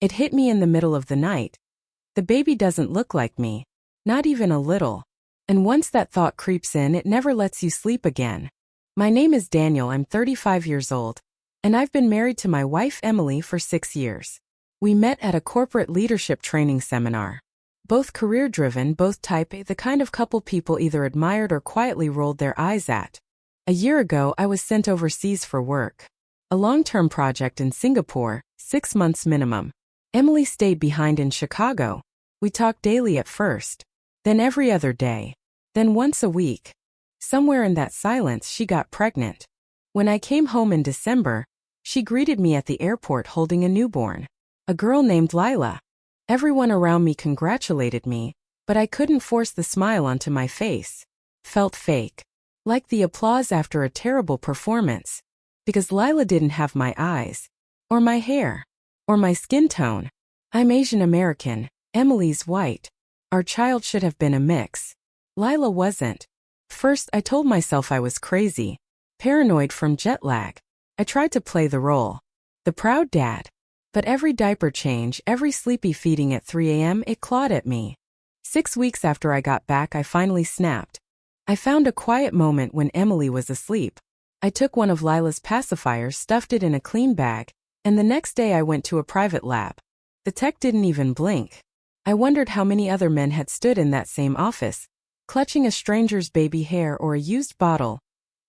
It hit me in the middle of the night. The baby doesn't look like me. Not even a little. And once that thought creeps in, it never lets you sleep again. My name is Daniel, I'm 35 years old. And I've been married to my wife Emily for 6 years. We met at a corporate leadership training seminar. Both career-driven, both type A, the kind of couple people either admired or quietly rolled their eyes at. A year ago, I was sent overseas for work. A long-term project in Singapore, 6 months minimum. Emily stayed behind in Chicago. We talked daily at first. Then every other day. Then once a week. Somewhere in that silence, she got pregnant. When I came home in December, she greeted me at the airport holding a newborn. A girl named Lila. Everyone around me congratulated me, but I couldn't force the smile onto my face. Felt fake. Like the applause after a terrible performance. Because Lila didn't have my eyes. Or my hair. Or my skin tone. I'm Asian American, Emily's white. Our child should have been a mix. Lila wasn't. First, I told myself I was crazy. Paranoid from jet lag. I tried to play the role. The proud dad. But every diaper change, every sleepy feeding at 3 a.m., it clawed at me. 6 weeks after I got back, I finally snapped. I found a quiet moment when Emily was asleep. I took one of Lila's pacifiers, stuffed it in a clean bag, and the next day I went to a private lab. The tech didn't even blink. I wondered how many other men had stood in that same office, clutching a stranger's baby hair or a used bottle,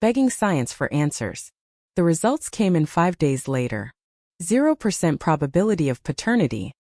begging science for answers. The results came in 5 days later. 0% probability of paternity.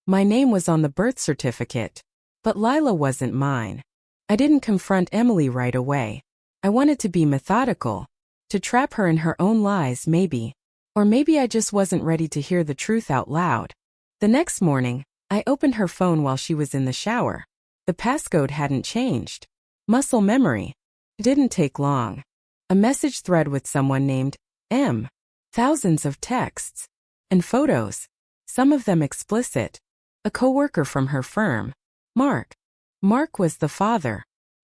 My name was on the birth certificate. But Lila wasn't mine. I didn't confront Emily right away. I wanted to be methodical. To trap her in her own lies, maybe. Or maybe I just wasn't ready to hear the truth out loud. The next morning, I opened her phone while she was in the shower. The passcode hadn't changed. Muscle memory. It didn't take long. A message thread with someone named M. Thousands of texts. And photos. Some of them explicit. A coworker from her firm. Mark. Mark was the father.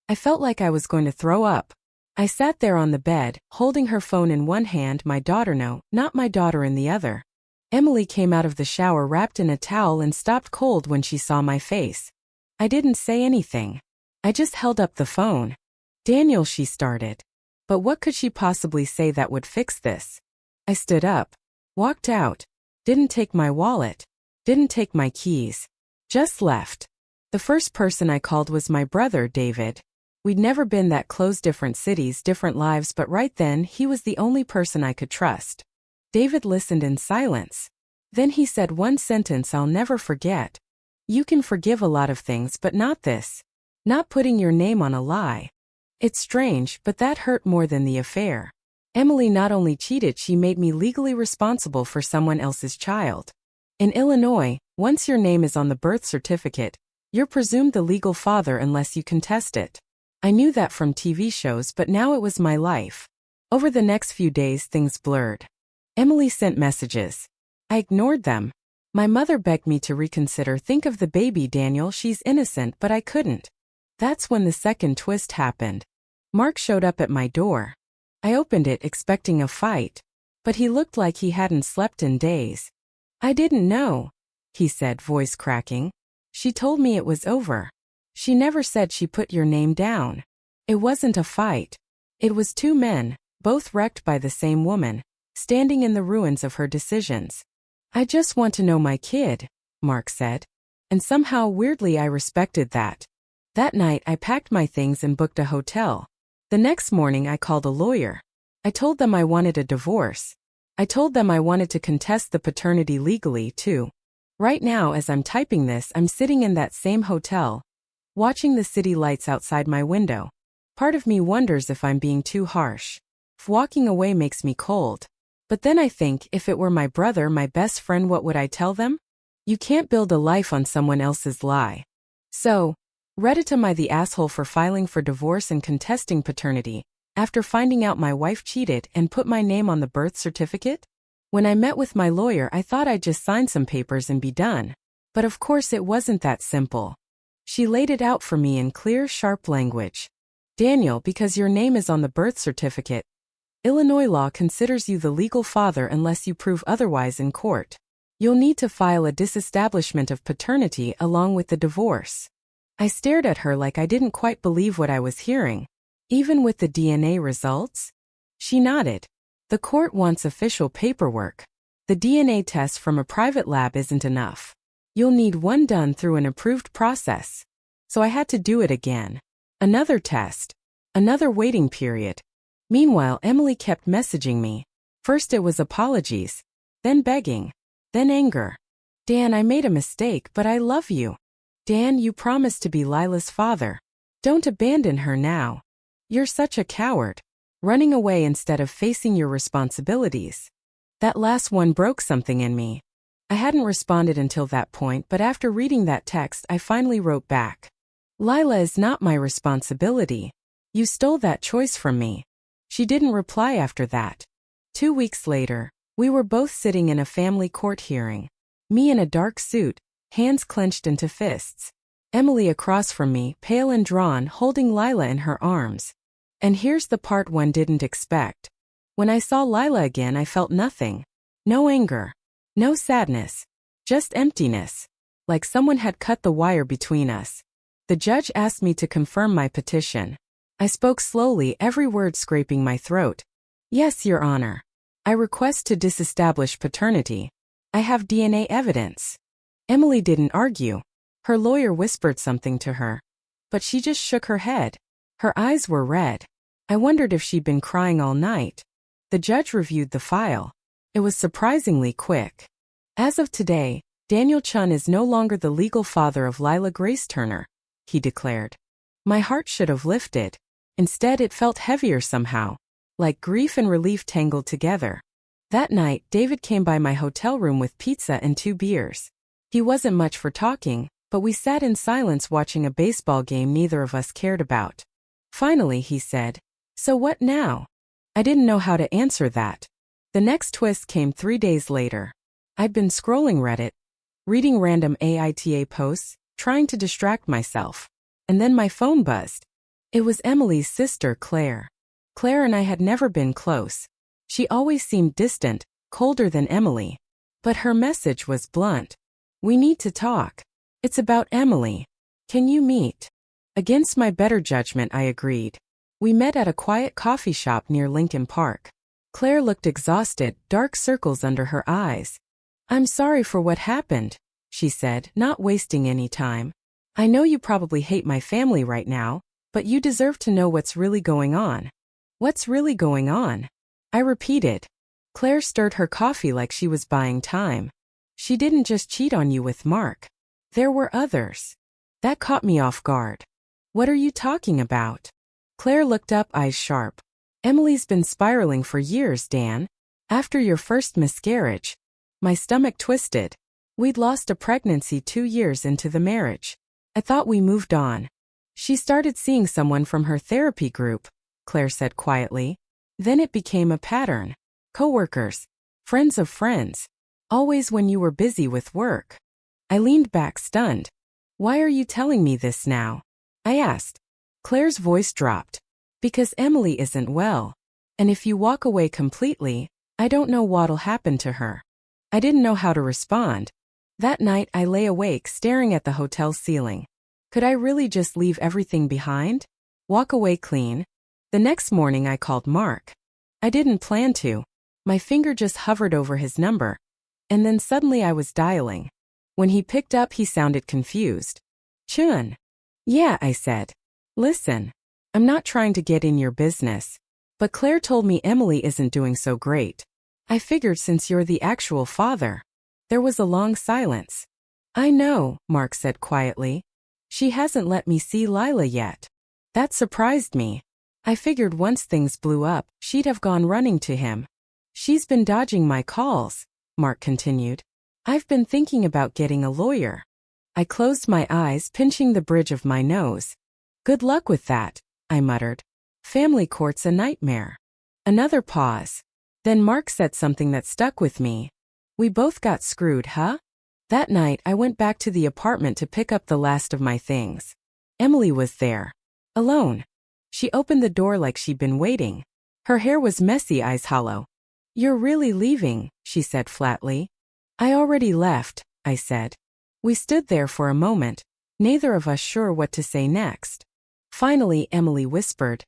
I felt like I was going to throw up. I sat there on the bed, holding her phone in one hand, my daughter not my daughter in the other. Emily came out of the shower wrapped in a towel and stopped cold when she saw my face. I didn't say anything. I just held up the phone. Daniel, she started. But what could she possibly say that would fix this? I stood up. Walked out. Didn't take my wallet. Didn't take my keys. Just left. The first person I called was my brother, David. We'd never been that close, different cities, different lives, but right then, he was the only person I could trust. David listened in silence. Then he said one sentence I'll never forget. You can forgive a lot of things, but not this. Not putting your name on a lie. It's strange, but that hurt more than the affair. Emily not only cheated, she made me legally responsible for someone else's child. In Illinois, once your name is on the birth certificate, you're presumed the legal father unless you contest it. I knew that from TV shows, but now it was my life. Over the next few days, things blurred. Emily sent messages. I ignored them. My mother begged me to reconsider. Think of the baby, Daniel, she's innocent, but I couldn't. That's when the second twist happened. Mark showed up at my door. I opened it expecting a fight. But he looked like he hadn't slept in days. I didn't know, he said, voice cracking. She told me it was over. She never said she put your name down. It wasn't a fight. It was two men, both wrecked by the same woman, standing in the ruins of her decisions. I just want to know my kid, Mark said. And somehow, weirdly, I respected that. That night, I packed my things and booked a hotel. The next morning, I called a lawyer. I told them I wanted a divorce. I told them I wanted to contest the paternity legally, too. Right now, as I'm typing this, I'm sitting in that same hotel, watching the city lights outside my window. Part of me wonders if I'm being too harsh. If walking away makes me cold. But then I think, if it were my brother, my best friend, what would I tell them? You can't build a life on someone else's lie. So, Reddit, am I the asshole for filing for divorce and contesting paternity, after finding out my wife cheated and put my name on the birth certificate? When I met with my lawyer, I thought I'd just sign some papers and be done. But of course it wasn't that simple. She laid it out for me in clear, sharp language. Daniel, because your name is on the birth certificate, Illinois law considers you the legal father unless you prove otherwise in court. You'll need to file a disestablishment of paternity along with the divorce. I stared at her like I didn't quite believe what I was hearing. Even with the DNA results? She nodded. The court wants official paperwork. The DNA test from a private lab isn't enough. You'll need one done through an approved process. So I had to do it again. Another test. Another waiting period. Meanwhile, Emily kept messaging me. First it was apologies, then begging, then anger. Dan, I made a mistake, but I love you. Dan, you promised to be Lila's father. Don't abandon her now. You're such a coward. Running away instead of facing your responsibilities. That last one broke something in me. I hadn't responded until that point, but after reading that text I finally wrote back. Lila is not my responsibility. You stole that choice from me. She didn't reply after that. 2 weeks later, we were both sitting in a family court hearing. Me in a dark suit, hands clenched into fists. Emily across from me, pale and drawn, holding Lila in her arms. And here's the part one didn't expect. When I saw Lila again, I felt nothing. No anger. No sadness. Just emptiness. Like someone had cut the wire between us. The judge asked me to confirm my petition. I spoke slowly, every word scraping my throat. Yes, Your Honor. I request to disestablish paternity. I have DNA evidence. Emily didn't argue. Her lawyer whispered something to her. But she just shook her head. Her eyes were red. I wondered if she'd been crying all night. The judge reviewed the file. It was surprisingly quick. As of today, Daniel Chun is no longer the legal father of Lila Grace Turner, he declared. My heart should have lifted. Instead, it felt heavier somehow, like grief and relief tangled together. That night, David came by my hotel room with pizza and 2 beers. He wasn't much for talking, but we sat in silence watching a baseball game neither of us cared about. Finally, he said, "So what now?" I didn't know how to answer that. The next twist came 3 days later. I'd been scrolling Reddit, reading random AITA posts, trying to distract myself. And then my phone buzzed. It was Emily's sister, Claire. Claire and I had never been close. She always seemed distant, colder than Emily. But her message was blunt. We need to talk. It's about Emily. Can you meet? Against my better judgment, I agreed. We met at a quiet coffee shop near Lincoln Park. Claire looked exhausted, dark circles under her eyes. I'm sorry for what happened, she said, not wasting any time. I know you probably hate my family right now, but you deserve to know what's really going on. What's really going on? I repeated. Claire stirred her coffee like she was buying time. She didn't just cheat on you with Mark. There were others. That caught me off guard. What are you talking about? Claire looked up, eyes sharp. Emily's been spiraling for years, Dan. After your first miscarriage. My stomach twisted. We'd lost a pregnancy 2 years into the marriage. I thought we moved on. She started seeing someone from her therapy group, Claire said quietly. Then it became a pattern. Coworkers. Friends of friends. Always when you were busy with work. I leaned back stunned. Why are you telling me this now? I asked. Claire's voice dropped. Because Emily isn't well. And if you walk away completely, I don't know what'll happen to her. I didn't know how to respond. That night I lay awake staring at the hotel ceiling. Could I really just leave everything behind? Walk away clean? The next morning I called Mark. I didn't plan to. My finger just hovered over his number. And then suddenly I was dialing. When he picked up, he sounded confused. Chun. Yeah, I said. Listen. I'm not trying to get in your business. But Claire told me Emily isn't doing so great. I figured since you're the actual father. There was a long silence. I know, Mark said quietly. She hasn't let me see Lila yet. That surprised me. I figured once things blew up, she'd have gone running to him. She's been dodging my calls, Mark continued. I've been thinking about getting a lawyer. I closed my eyes, pinching the bridge of my nose. Good luck with that, I muttered. Family court's a nightmare. Another pause. Then Mark said something that stuck with me. We both got screwed, huh? That night I went back to the apartment to pick up the last of my things. Emily was there. Alone. She opened the door like she'd been waiting. Her hair was messy, eyes hollow. You're really leaving, she said flatly. I already left, I said. We stood there for a moment, neither of us sure what to say next. Finally, Emily whispered,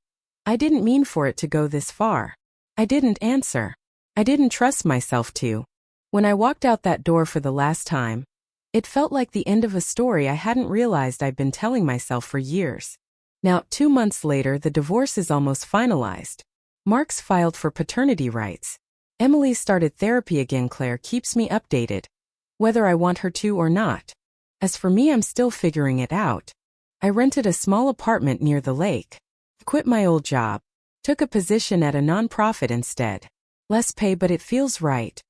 I didn't mean for it to go this far. I didn't answer. I didn't trust myself to. When I walked out that door for the last time, it felt like the end of a story I hadn't realized I'd been telling myself for years. Now, 2 months later, the divorce is almost finalized. Mark's filed for paternity rights. Emily started therapy again. Claire keeps me updated, whether I want her to or not. As for me, I'm still figuring it out. I rented a small apartment near the lake. Quit my old job. Took a position at a nonprofit instead. Less pay, but it feels right.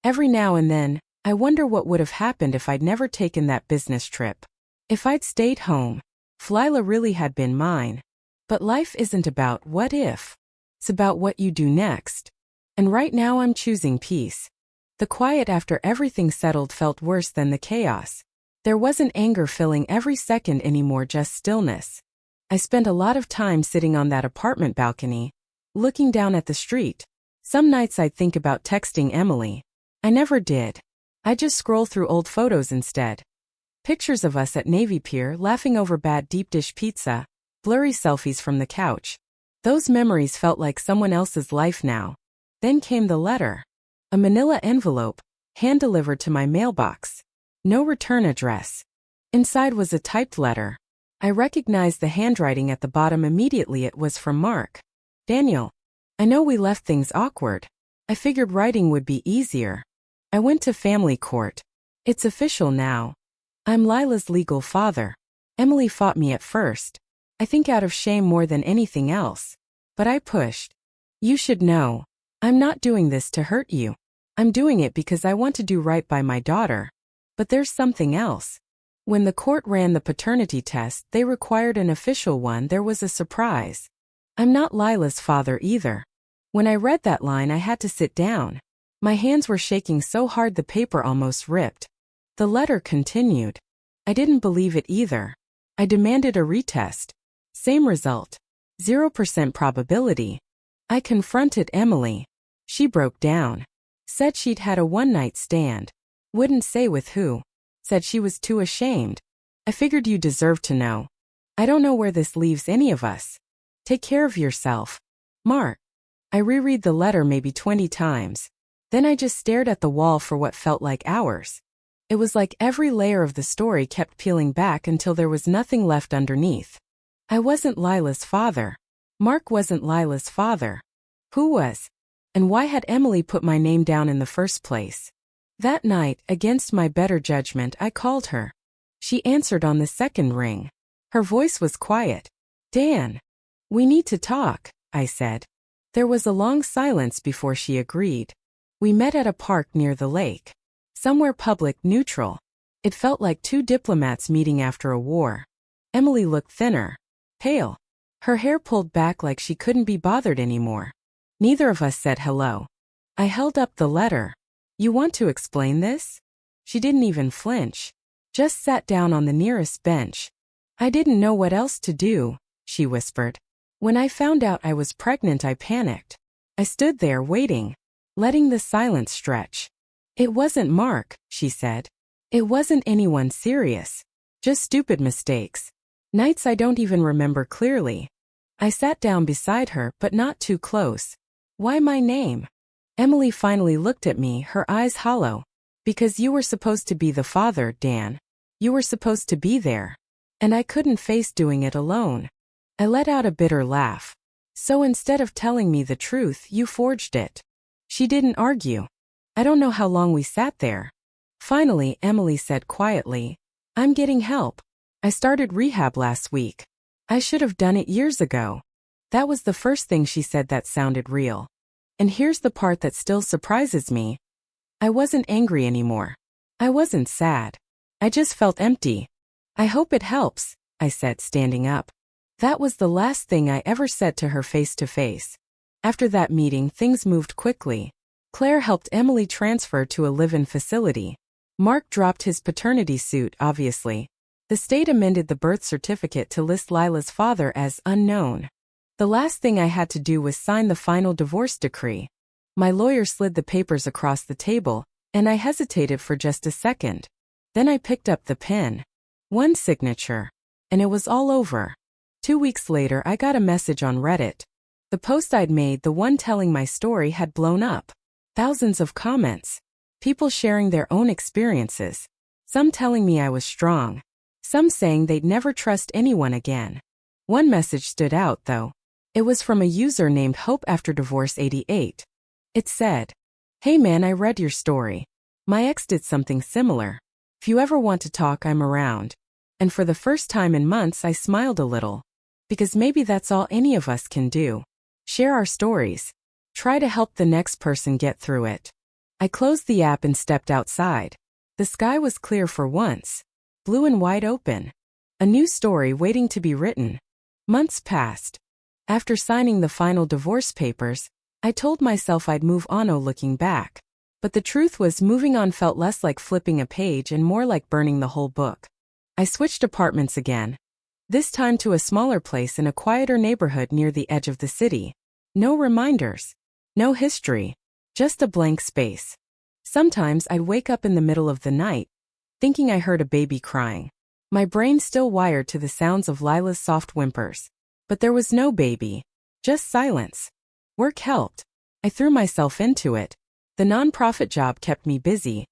Every now and then, I wonder what would have happened if I'd never taken that business trip. If I'd stayed home, Flyla really had been mine. But life isn't about what if. It's about what you do next. And right now I'm choosing peace. The quiet after everything settled felt worse than the chaos. There wasn't anger filling every second anymore, just stillness. I spent a lot of time sitting on that apartment balcony, looking down at the street. Some nights I'd think about texting Emily. I never did. I'd just scroll through old photos instead. Pictures of us at Navy Pier laughing over bad deep dish pizza, blurry selfies from the couch. Those memories felt like someone else's life now. Then came the letter. A manila envelope, hand-delivered to my mailbox. No return address. Inside was a typed letter. I recognized the handwriting at the bottom immediately. It was from Mark. Daniel, I know we left things awkward. I figured writing would be easier. I went to family court. It's official now. I'm Lila's legal father. Emily fought me at first. I think out of shame more than anything else. But I pushed. You should know. I'm not doing this to hurt you. I'm doing it because I want to do right by my daughter. But there's something else. When the court ran the paternity test, they required an official one. There was a surprise. I'm not Lila's father either. When I read that line, I had to sit down. My hands were shaking so hard the paper almost ripped. The letter continued. I didn't believe it either. I demanded a retest. Same result. 0% probability. I confronted Emily. She broke down. Said she'd had a one-night stand. Wouldn't say with who. Said she was too ashamed. I figured you deserved to know. I don't know where this leaves any of us. Take care of yourself. Mark. I reread the letter maybe 20 times. Then I just stared at the wall for what felt like hours. It was like every layer of the story kept peeling back until there was nothing left underneath. I wasn't Lila's father. Mark wasn't Lila's father. Who was? And why had Emily put my name down in the first place? That night, against my better judgment, I called her. She answered on the second ring. Her voice was quiet. Dan. We need to talk, I said. There was a long silence before she agreed. We met at a park near the lake. Somewhere public, neutral. It felt like two diplomats meeting after a war. Emily looked thinner. Pale. Her hair pulled back like she couldn't be bothered anymore. Neither of us said hello. I held up the letter. You want to explain this? She didn't even flinch. Just sat down on the nearest bench. I didn't know what else to do, she whispered. When I found out I was pregnant, I panicked. I stood there waiting, letting the silence stretch. It wasn't Mark, she said. It wasn't anyone serious. Just stupid mistakes. Nights I don't even remember clearly. I sat down beside her, but not too close. Why my name? Emily finally looked at me, her eyes hollow. Because you were supposed to be the father, Dan. You were supposed to be there. And I couldn't face doing it alone. I let out a bitter laugh. So instead of telling me the truth, you forged it. She didn't argue. I don't know how long we sat there. Finally, Emily said quietly, I'm getting help. I started rehab last week. I should have done it years ago. That was the first thing she said that sounded real. And here's the part that still surprises me. I wasn't angry anymore. I wasn't sad. I just felt empty. I hope it helps, I said, standing up. That was the last thing I ever said to her face to face. After that meeting, things moved quickly. Claire helped Emily transfer to a live-in facility. Mark dropped his paternity suit, obviously. The state amended the birth certificate to list Lila's father as unknown. The last thing I had to do was sign the final divorce decree. My lawyer slid the papers across the table, And I hesitated for just a second. Then I picked up the pen. One signature. And it was all over. 2 weeks later, I got a message on Reddit. The post I'd made, the one telling my story, had blown up. Thousands of comments. People sharing their own experiences. Some telling me I was strong. Some saying they'd never trust anyone again. One message stood out, though. It was from a user named Hope After Divorce 88. It said, "Hey man, I read your story. My ex did something similar. If you ever want to talk, I'm around." And for the first time in months, I smiled a little. Because maybe that's all any of us can do. Share our stories. Try to help the next person get through it. I closed the app and stepped outside. The sky was clear for once. Blue and wide open. A new story waiting to be written. Months passed. After signing the final divorce papers, I told myself I'd move on, looking back. But the truth was, moving on felt less like flipping a page and more like burning the whole book. I switched apartments again. This time to a smaller place in a quieter neighborhood near the edge of the city. No reminders. No history. Just a blank space. Sometimes I'd wake up in the middle of the night, thinking I heard a baby crying. My brain still wired to the sounds of Lila's soft whimpers. But there was no baby. Just silence. Work helped. I threw myself into it. The nonprofit job kept me busy.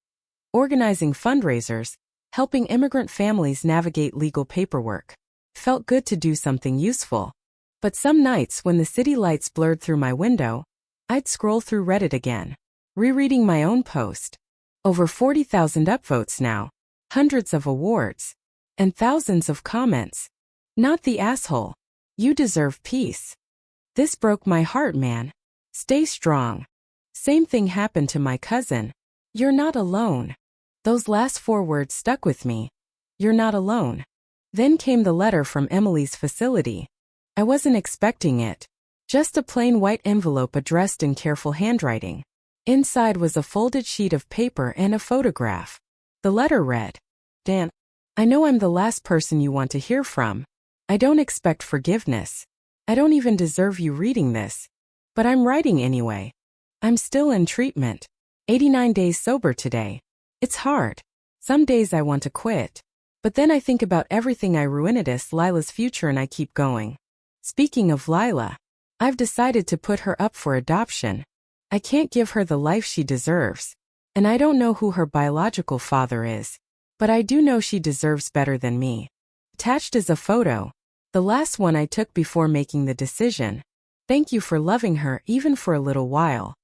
Organizing fundraisers, helping immigrant families navigate legal paperwork. Felt good to do something useful. But some nights when the city lights blurred through my window, I'd scroll through Reddit again, rereading my own post. Over 40,000 upvotes now, hundreds of awards, and thousands of comments. Not the asshole. You deserve peace. This broke my heart, man. Stay strong. Same thing happened to my cousin. You're not alone. Those last 4 words stuck with me. You're not alone. Then came the letter from Emily's facility. I wasn't expecting it. Just a plain white envelope addressed in careful handwriting. Inside was a folded sheet of paper and a photograph. The letter read, "Dan, I know I'm the last person you want to hear from. I don't expect forgiveness. I don't even deserve you reading this. But I'm writing anyway. I'm still in treatment. 89 days sober today. It's hard. Some days I want to quit. But then I think about everything I ruined, Lila's future, and I keep going. Speaking of Lila, I've decided to put her up for adoption. I can't give her the life she deserves. And I don't know who her biological father is. But I do know she deserves better than me." Attached is a photo. The last one I took before making the decision. "Thank you for loving her even for a little while.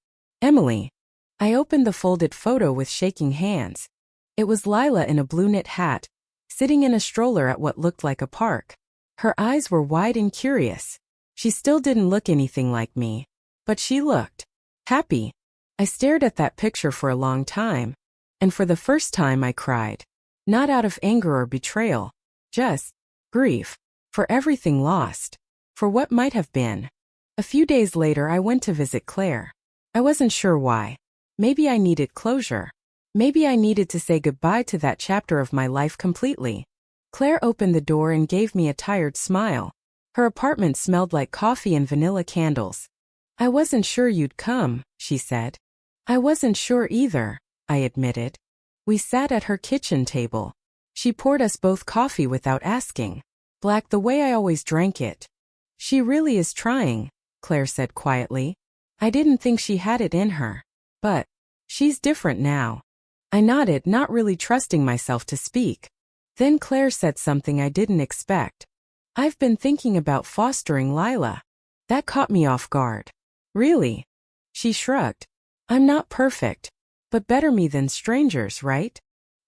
Emily." I opened the folded photo with shaking hands. It was Lila in a blue knit hat, sitting in a stroller at what looked like a park. Her eyes were wide and curious. She still didn't look anything like me. But she looked happy. I stared at that picture for a long time. And for the first time I cried. Not out of anger or betrayal. Just grief. For everything lost. For what might have been. A few days later I went to visit Claire. I wasn't sure why. Maybe I needed closure. Maybe I needed to say goodbye to that chapter of my life completely. Claire opened the door and gave me a tired smile. Her apartment smelled like coffee and vanilla candles. "I wasn't sure you'd come," she said. "I wasn't sure either," I admitted. We sat at her kitchen table. She poured us both coffee without asking. Black, the way I always drank it. "She really is trying," Claire said quietly. I didn't think she had it in her. But she's different now. I nodded, not really trusting myself to speak. Then Claire said something I didn't expect. "I've been thinking about fostering Lila." That caught me off guard. "Really?" She shrugged. "I'm not perfect. But better me than strangers, right?"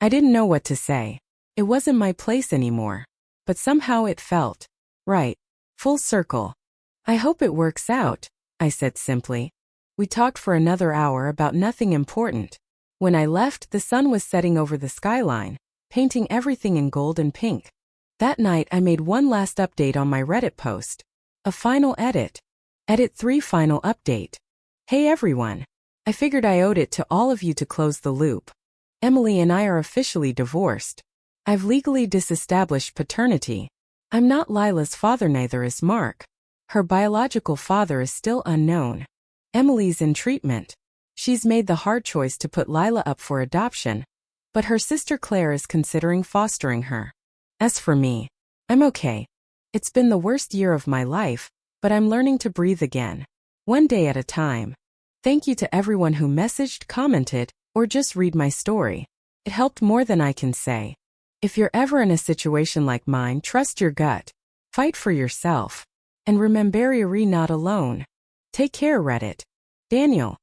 I didn't know what to say. It wasn't my place anymore. But somehow it felt right. Full circle. "I hope it works out," I said simply. We talked for another hour about nothing important. When I left, the sun was setting over the skyline, painting everything in gold and pink. That night I made one last update on my Reddit post. A final edit. Edit 3 final update. "Hey everyone. I figured I owed it to all of you to close the loop. Emily and I are officially divorced. I've legally disestablished paternity. I'm not Lila's father, neither is Mark. Her biological father is still unknown. Emily's in treatment. She's made the hard choice to put Lila up for adoption, but her sister Claire is considering fostering her. As for me, I'm okay. It's been the worst year of my life, but I'm learning to breathe again. One day at a time. Thank you to everyone who messaged, commented, or just read my story. It helped more than I can say. If you're ever in a situation like mine, trust your gut. Fight for yourself. And remember, you're not alone. Take care, Reddit. Daniel.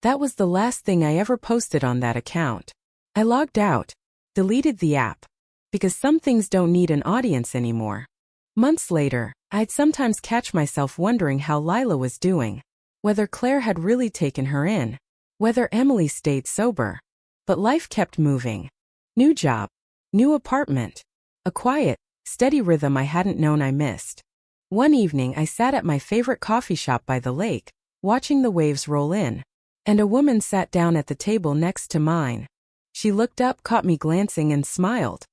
That was the last thing I ever posted on that account. I logged out, deleted the app, because some things don't need an audience anymore. Months later, I'd sometimes catch myself wondering how Lila was doing, whether Claire had really taken her in, whether Emily stayed sober. But life kept moving. New job, new apartment, a quiet, steady rhythm I hadn't known I missed. One evening I sat at my favorite coffee shop by the lake, watching the waves roll in, and a woman sat down at the table next to mine. She looked up, caught me glancing, and smiled.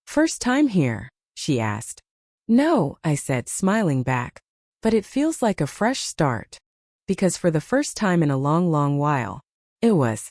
"First time here?" she asked. "No," I said, smiling back. "But it feels like a fresh start." Because for the first time in a long, long while, it was.